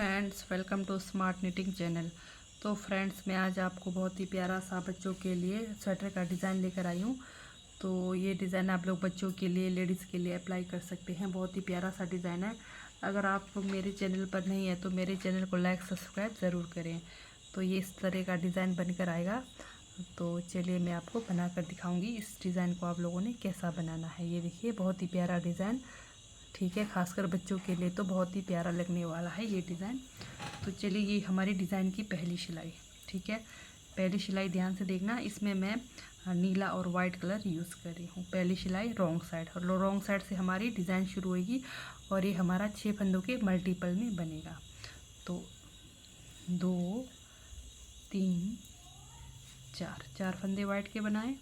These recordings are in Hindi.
Friends, welcome to smart knitting channel. तो फ्रेंड्स, मैं आज आपको बहुत ही प्यारा सा बच्चों के लिए स्वेटर का डिज़ाइन लेकर आई हूँ। तो ये डिज़ाइन आप लोग बच्चों के लिए, लेडीज़ के लिए अप्लाई कर सकते हैं। बहुत ही प्यारा सा डिज़ाइन है। अगर आप मेरे चैनल पर नहीं है तो मेरे चैनल को लाइक सब्सक्राइब ज़रूर करें। तो ये इस तरह का डिज़ाइन बनकर आएगा। तो चलिए मैं आपको बना कर दिखाऊँगी इस डिज़ाइन को आप लोगों ने कैसा बनाना है। ये देखिए, बहुत ही प्यारा डिज़ाइन, ठीक है। खासकर बच्चों के लिए तो बहुत ही प्यारा लगने वाला है ये डिज़ाइन। तो चलिए, ये हमारी डिज़ाइन की पहली सिलाई, ठीक है। पहली सिलाई ध्यान से देखना, इसमें मैं नीला और वाइट कलर यूज़ कर रही हूँ। पहली सिलाई रॉन्ग साइड, और रॉन्ग साइड से हमारी डिज़ाइन शुरू होगी और ये हमारा 6 फंदों के मल्टीपल में बनेगा। तो 2 3 4 फंदे वाइट के बनाए,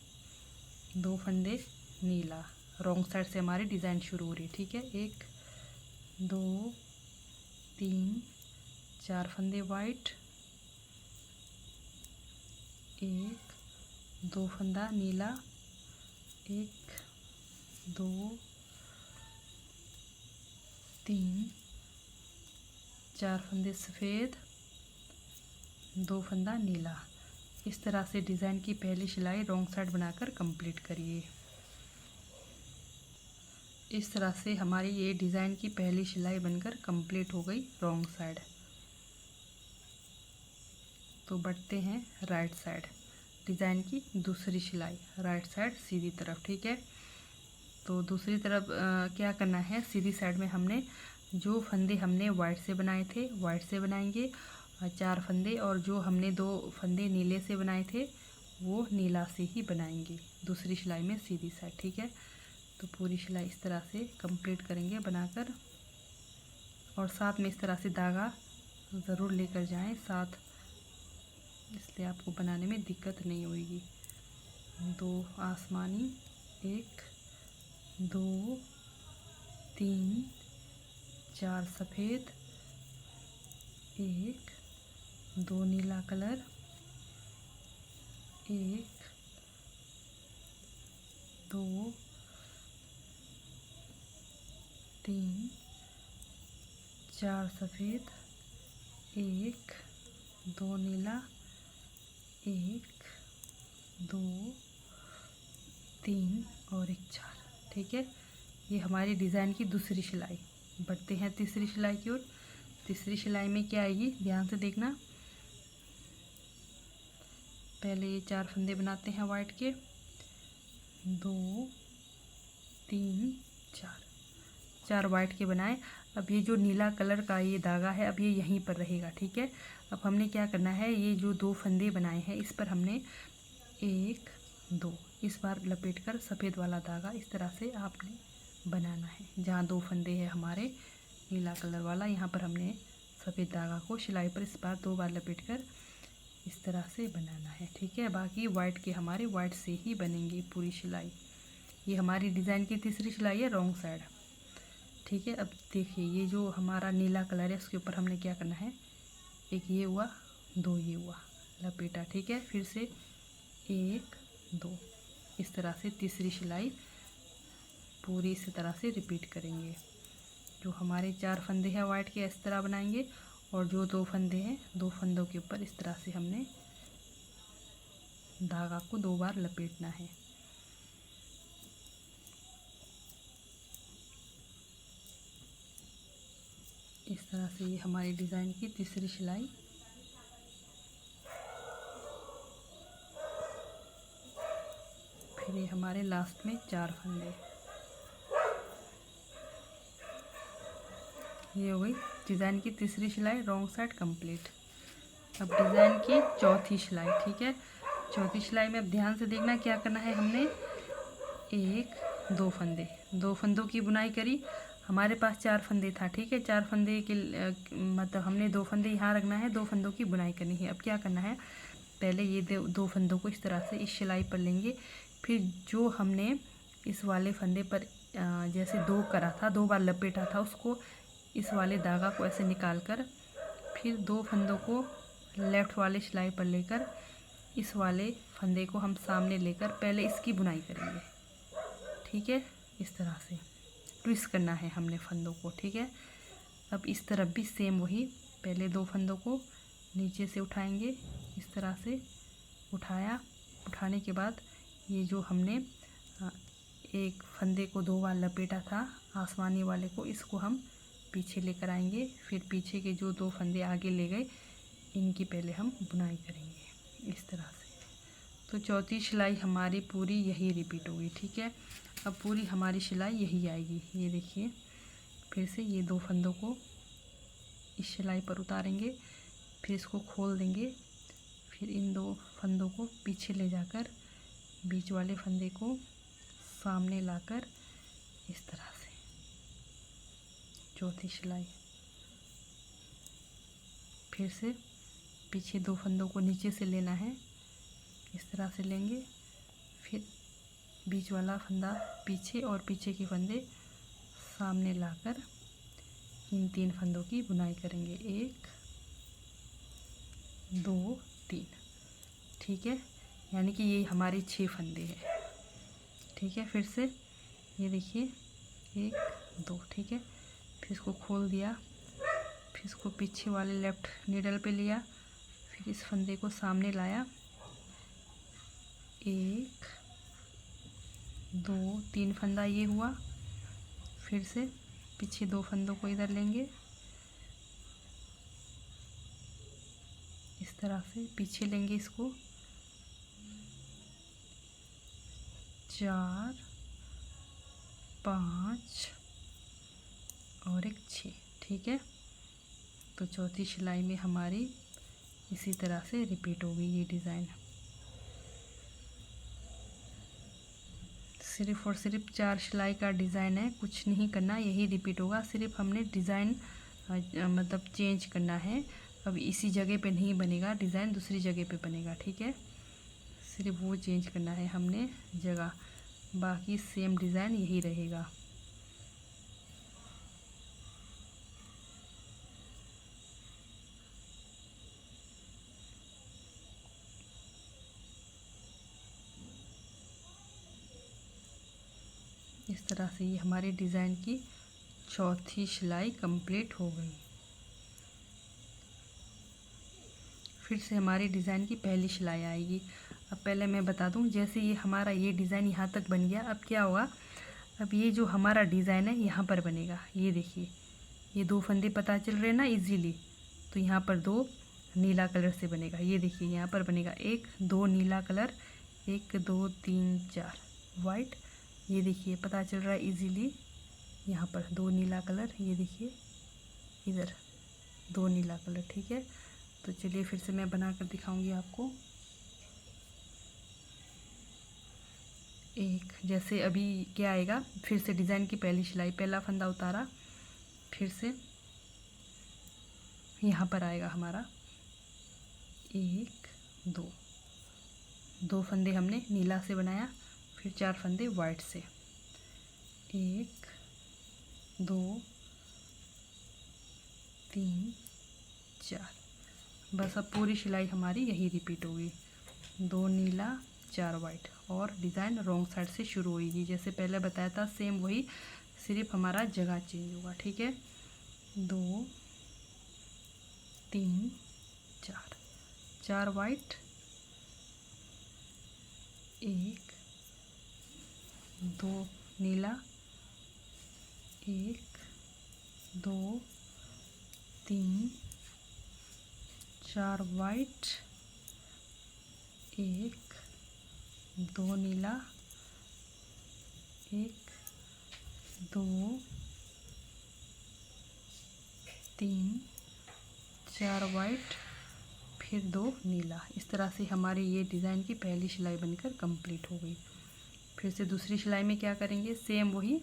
2 फंदे नीला। रॉन्ग साइड से हमारी डिज़ाइन शुरू हो रही है, ठीक है। 1 2 3 4 फंदे वाइट, 1 2 फंदा नीला, 1 2 3 4 फंदे सफ़ेद, 2 फंदा नीला। इस तरह से डिज़ाइन की पहली सिलाई रॉन्ग साइड बनाकर कंप्लीट करिए। इस तरह से हमारी ये डिज़ाइन की पहली सिलाई बनकर कंप्लीट हो गई रॉन्ग साइड। तो बढ़ते हैं राइट साइड, डिज़ाइन की दूसरी सिलाई राइट साइड सीधी तरफ, ठीक है। तो दूसरी तरफ क्या करना है, सीधी साइड में हमने जो फंदे हमने वाइट से बनाए थे वाइट से बनाएंगे 4 फंदे, और जो हमने 2 फंदे नीले से बनाए थे वो नीला से ही बनाएंगे दूसरी सिलाई में सीधी साइड, ठीक है। तो पूरी सिलाई इस तरह से कंप्लीट करेंगे बनाकर, और साथ में इस तरह से धागा ज़रूर लेकर जाएं साथ, इसलिए आपको बनाने में दिक्कत नहीं होगी। 2 आसमानी, 1 2 3 4 सफ़ेद, 1 2 नीला कलर, 1 2 3 4 सफ़ेद, 1 2 नीला, 1 2 3 और 1 4, ठीक है। ये हमारी डिज़ाइन की दूसरी सिलाई। बढ़ते हैं तीसरी सिलाई की ओर। तीसरी सिलाई में क्या आएगी, ध्यान से देखना। पहले ये 4 फंदे बनाते हैं वाइट के, 2 3 4 वाइट के बनाए। अब ये जो नीला कलर का ये धागा है, अब ये यहीं पर रहेगा, ठीक है। अब हमने क्या करना है, ये जो 2 फंदे बनाए हैं इस पर हमने 1 2 इस बार लपेट कर सफ़ेद वाला धागा इस तरह से आपने बनाना है। जहाँ 2 फंदे हैं हमारे नीला कलर वाला, यहाँ पर हमने सफ़ेद धागा को सिलाई पर इस बार 2 बार लपेट कर इस तरह से बनाना है, ठीक है। बाकी वाइट के हमारे वाइट से ही बनेंगे पूरी सिलाई। ये हमारी डिज़ाइन की तीसरी सिलाई है रॉन्ग साइड, ठीक है। अब देखिए, ये जो हमारा नीला कलर है उसके ऊपर हमने क्या करना है, एक ये हुआ, 2 ये हुआ, लपेटा, ठीक है। फिर से 1 2 इस तरह से तीसरी सिलाई पूरी इसी तरह से रिपीट करेंगे। जो हमारे 4 फंदे हैं वाइट के इस तरह बनाएंगे, और जो 2 फंदे हैं 2 फंदों के ऊपर इस तरह से हमने धागा को 2 बार लपेटना है। इस तरह से ये हमारी डिज़ाइन की तीसरी सिलाई। फिर ये हमारे लास्ट में 4 फंदे। ये हो गई डिज़ाइन की तीसरी सिलाई रॉन्ग साइड कंप्लीट। अब डिज़ाइन की चौथी सिलाई, ठीक है। चौथी सिलाई में अब ध्यान से देखना क्या करना है, हमने 1 2 फंदे, 2 फंदों की बुनाई करी। हमारे पास 4 फंदे था, ठीक है। 4 फंदे के मतलब हमने 2 फंदे यहाँ रखना है, 2 फंदों की बुनाई करनी है। अब क्या करना है, पहले ये 2 फंदों को इस तरह से इस सिलाई पर लेंगे। फिर जो हमने इस वाले फंदे पर जैसे 2 करा था, 2 बार लपेटा था, उसको इस वाले धागा को ऐसे निकाल कर फिर 2 फंदों को लेफ़्ट वाले सिलाई पर लेकर इस वाले फंदे को हम सामने लेकर पहले इसकी बुनाई करेंगे, ठीक है। इस तरह से ट्विस्ट करना है हमने फंदों को, ठीक है। अब इस तरफ भी सेम वही पहले 2 फंदों को नीचे से उठाएंगे, इस तरह से उठाने के बाद ये जो हमने एक फंदे को 2 बार लपेटा था आसमानी वाले को, इसको हम पीछे लेकर आएंगे। फिर पीछे के जो 2 फंदे आगे ले गए इनकी पहले हम बुनाई करेंगे इस तरह से। तो चौथी सिलाई हमारी पूरी यही रिपीट होगी, ठीक है। अब पूरी हमारी सिलाई यही आएगी। ये देखिए, फिर से ये 2 फंदों को इस सिलाई पर उतारेंगे, फिर इसको खोल देंगे, फिर इन 2 फंदों को पीछे ले जाकर बीच वाले फंदे को सामने लाकर इस तरह से चौथी सिलाई। फिर से पीछे 2 फंदों को नीचे से लेना है, इस तरह से लेंगे, फिर बीच वाला फंदा पीछे और पीछे के फंदे सामने लाकर इन 3 फंदों की बुनाई करेंगे। 1 2 3, ठीक है। यानी कि ये हमारे 6 फंदे हैं, ठीक है। फिर से ये देखिए 1 2, ठीक है। फिर इसको खोल दिया, फिर इसको पीछे वाले लेफ्ट नीडल पे लिया, फिर इस फंदे को सामने लाया, 1 2 3 फंदा ये हुआ। फिर से पीछे 2 फंदों को इधर लेंगे, इस तरह से पीछे लेंगे इसको, 4 5 और एक 6, ठीक है। तो चौथी सिलाई में हमारी इसी तरह से रिपीट होगी ये डिज़ाइन। सिर्फ और सिर्फ 4 सिलाई का डिज़ाइन है, कुछ नहीं करना, यही रिपीट होगा। सिर्फ हमने डिज़ाइन मतलब चेंज करना है। अब इसी जगह पे नहीं बनेगा डिज़ाइन, दूसरी जगह पे बनेगा, ठीक है। सिर्फ वो चेंज करना है हमने जगह, बाकी सेम डिज़ाइन यही रहेगा। इस तरह से ये हमारे डिज़ाइन की चौथी सिलाई कंप्लीट हो गई। फिर से हमारी डिज़ाइन की पहली सिलाई आएगी। अब पहले मैं बता दूं, जैसे ये हमारा ये डिज़ाइन यहाँ तक बन गया, अब क्या होगा, अब ये जो हमारा डिज़ाइन है यहाँ पर बनेगा। ये देखिए, ये 2 फंदे पता चल रहे हैं ना इजीली, तो यहाँ पर 2 नीला कलर से बनेगा। ये देखिए यहाँ पर बनेगा 1 2 नीला कलर, 1 2 3 4 वाइट। ये देखिए पता चल रहा है इजीली, यहाँ पर 2 नीला कलर, ये देखिए इधर 2 नीला कलर, ठीक है। तो चलिए फिर से मैं बना कर दिखाऊंगी आपको। एक जैसे अभी क्या आएगा, फिर से डिज़ाइन की पहली सिलाई, पहला फंदा उतारा, फिर से यहाँ पर आएगा हमारा 1 2 फंदे हमने नीला से बनाया, फिर 4 फंदे वाइट से, 1 2 3 4। बस अब पूरी सिलाई हमारी यही रिपीट होगी, 2 नीला 4 वाइट, और डिज़ाइन रॉन्ग साइड से शुरू होगी। जैसे पहले बताया था सेम वही, सिर्फ हमारा जगह चेंज होगा, ठीक है। 2 3 4, 4 वाइट, 1 2 नीला, 1 2 3 4 वाइट, 1 2 नीला, 1 2 3 4 वाइट, फिर 2 नीला। इस तरह से हमारी ये डिज़ाइन की पहली सिलाई बनकर कंप्लीट हो गई। फिर से दूसरी सिलाई में क्या करेंगे, सेम वही,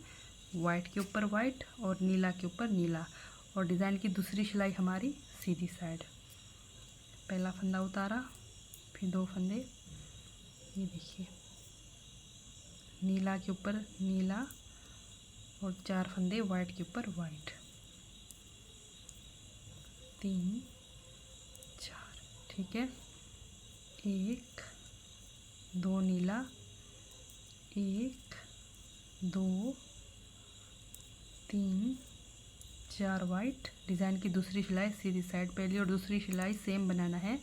वाइट के ऊपर वाइट और नीला के ऊपर नीला, और डिज़ाइन की दूसरी सिलाई हमारी सीधी साइड। पहला फंदा उतारा, फिर 2 फंदे, ये देखिए नीला के ऊपर नीला और 4 फंदे वाइट के ऊपर वाइट, 3 4, ठीक है। 1 2 नीला, 1 2 3 4 वाइट। डिज़ाइन की दूसरी सिलाई सीधी साइड, पहली और दूसरी सिलाई सेम बनाना है,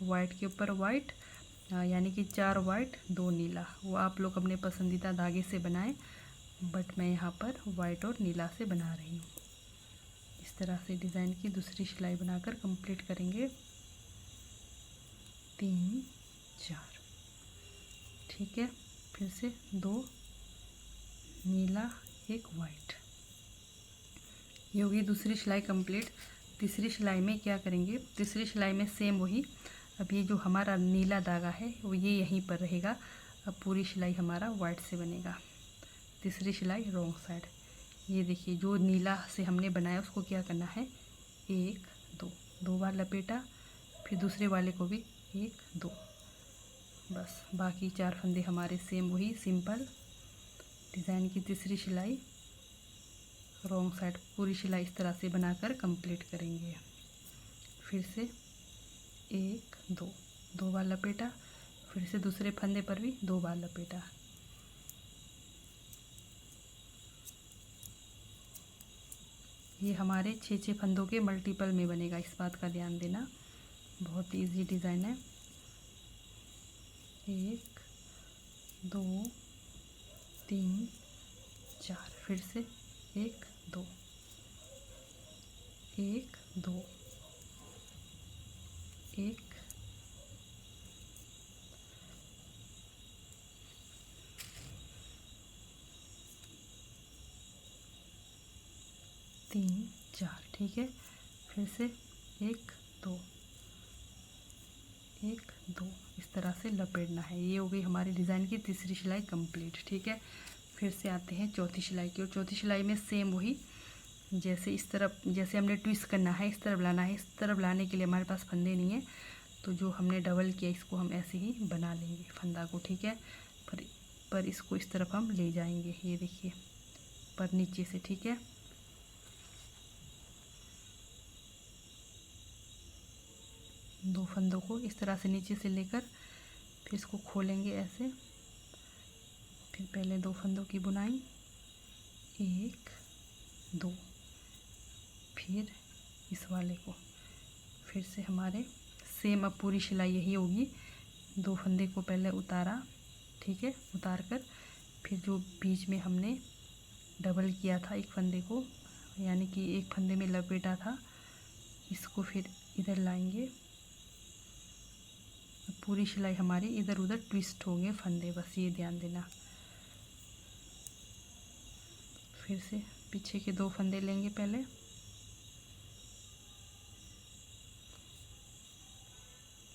वाइट के ऊपर वाइट, यानी कि 4 वाइट 2 नीला। वो आप लोग अपने पसंदीदा धागे से बनाएं, बट मैं यहाँ पर वाइट और नीला से बना रही हूँ। इस तरह से डिज़ाइन की दूसरी सिलाई बनाकर कंप्लीट करेंगे। 3 4, ठीक है। फिर से 2 नीला 1 वाइट। ये होगी दूसरी सिलाई कंप्लीट। तीसरी सिलाई में क्या करेंगे, तीसरी सिलाई में सेम वही, अब ये जो हमारा नीला धागा है वो ये यहीं पर रहेगा। अब पूरी सिलाई हमारा वाइट से बनेगा। तीसरी सिलाई रॉन्ग साइड, ये देखिए जो नीला से हमने बनाया उसको क्या करना है, 1 2, 2 बार लपेटा, फिर दूसरे वाले को भी 1 2, बस बाकी 4 फंदे हमारे सेम वही सिंपल। डिज़ाइन की तीसरी सिलाई रॉन्ग साइड, पूरी सिलाई इस तरह से बनाकर कंप्लीट करेंगे। फिर से 1 2, 2 बार लपेटा, फिर से दूसरे फंदे पर भी 2 बार लपेटा। ये हमारे 6 फंदों के मल्टीपल में बनेगा, इस बात का ध्यान देना। बहुत इजी डिज़ाइन है। 1 2 3 4, फिर से 1 2 1 2 1 3 4, ठीक है। फिर से 1 2 1 2, इस तरह से लपेटना है। ये हो गई हमारी डिज़ाइन की तीसरी सिलाई कंप्लीट, ठीक है। फिर से आते हैं चौथी सिलाई की, और चौथी सिलाई में सेम वही, जैसे इस तरफ जैसे हमने ट्विस्ट करना है इस तरफ लाना है। इस तरफ लाने के लिए हमारे पास फंदे नहीं है, तो जो हमने डबल किया इसको हम ऐसे ही बना लेंगे फंदा को, ठीक है। पर इसको इस तरफ हम ले जाएंगे, ये देखिए, पर नीचे से, ठीक है। दो फंदों को इस तरह से नीचे से लेकर फिर इसको खोलेंगे ऐसे। फिर पहले 2 फंदों की बुनाई, 1 2, फिर इस वाले को, फिर से हमारे सेम अब पूरी सिलाई यही होगी। 2 फंदे को पहले उतारा, ठीक है, उतार कर फिर जो बीच में हमने डबल किया था एक फंदे को, यानी कि एक फंदे में लपेटा था, इसको फिर इधर लाएंगे। पूरी सिलाई हमारी इधर उधर ट्विस्ट होंगे फंदे, बस ये ध्यान देना। फिर से पीछे के 2 फंदे लेंगे पहले,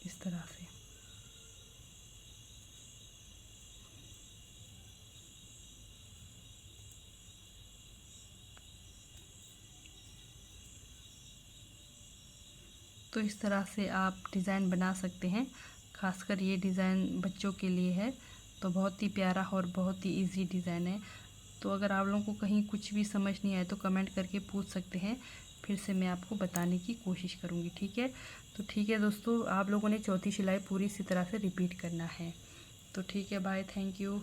इस तरह से। तो इस तरह से आप डिज़ाइन बना सकते हैं। खासकर ये डिज़ाइन बच्चों के लिए है, तो बहुत ही प्यारा और बहुत ही इजी डिज़ाइन है। तो अगर आप लोगों को कहीं कुछ भी समझ नहीं आए तो कमेंट करके पूछ सकते हैं, फिर से मैं आपको बताने की कोशिश करूँगी, ठीक है। तो ठीक है दोस्तों, आप लोगों ने चौथी सिलाई पूरी इसी तरह से रिपीट करना है। तो ठीक है, बाय, थैंक यू।